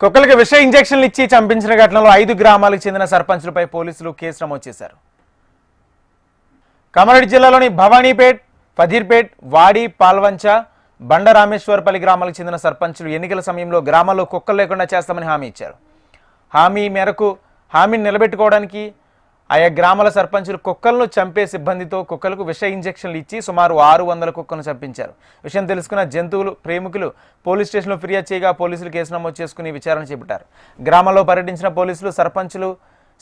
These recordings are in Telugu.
కుక్కలకు విష ఇంజెక్షన్లు ఇచ్చి చంపించిన ఘటనలో 5 గ్రామాలకు చెందిన సర్పంచులపై పోలీసులు కేసు నమోదు చేశారు. కామారెడ్డి జిల్లాలోని భవానీపేట్, ఫజీర్పేట్, వాడి, పాల్వంచ, బండరామేశ్వరపల్లి గ్రామాలకు చెందిన సర్పంచులు ఎన్నికల సమయంలో గ్రామాల్లో కుక్కలు లేకుండా చేస్తామని హామీ ఇచ్చారు. హామీని నిలబెట్టుకోవడానికి ఆయా గ్రామాల సర్పంచులు కుక్కలను చంపే సిబ్బందితో కుక్కలకు విష ఇంజెక్షన్లు ఇచ్చి సుమారు 600 కుక్కలను చంపించారు. విషయం తెలుసుకున్న జంతువులు ప్రేమికులు పోలీస్ స్టేషన్లో ఫిర్యాదు చేయగా పోలీసులు కేసు నమోదు చేసుకుని విచారణ చేపట్టారు. గ్రామంలో పర్యటించిన పోలీసులు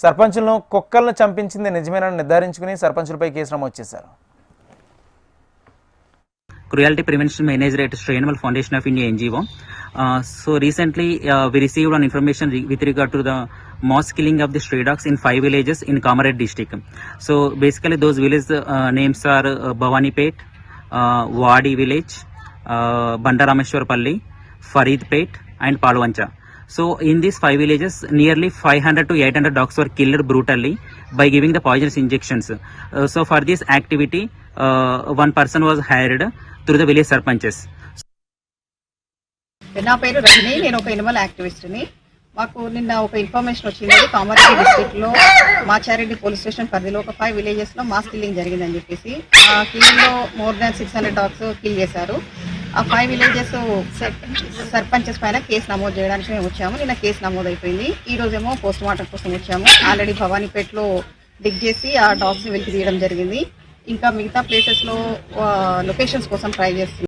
సర్పంచులను కుక్కలను చంపించింది నిజమేనని నిర్ధారించుకుని సర్పంచులపై కేసు నమోదు చేశారు. Cruelty Prevention Manager at Stray Animal Foundation of India NGO. So recently we received an information with regard to the mass killing of the stray dogs in 5 villages in Kamarad district. So basically those village names are Bhavanipet, Wadi village, Bandarameshwarpalli, Faridpet and Palwancha. So in these 5 villages nearly 500 to 800 dogs were killed brutally by giving the poisonous injections. So for this activity one person was hired through the village sarpanches. నా పేరు రజని, నేను ఒక ఎనిమల్ యాక్టివిస్ట్ని. మాకు నిన్న ఒక ఇన్ఫర్మేషన్ వచ్చింది, కామారెడ్డి డిస్ట్రిక్ట్లో మాచారెడ్డి పోలీస్ స్టేషన్ పరిధిలో ఒక 5 విలేజెస్లో మాస్ కిల్లింగ్ జరిగిందని చెప్పేసి. ఆ కిల్లింగ్లో మోర్ దాన్ 600 డాగ్స్ కిల్ చేశారు. ఆ 5 విలేజెస్ సర్పంచెస్ పైన కేసు నమోదు చేయడానికి మేము వచ్చాము. నిన్న కేసు నమోదు అయిపోయింది. ఈ రోజేమో పోస్ట్ మార్టం కోసం వచ్చాము. ఆల్రెడీ భవానీపేటలో డిగ్ చేసి ఆ డాగ్స్ని వెలికి తీయడం జరిగింది. ఇంకా మిగతా ప్లేసెస్లో లొకేషన్స్ కోసం ట్రై చేస్తున్నాం.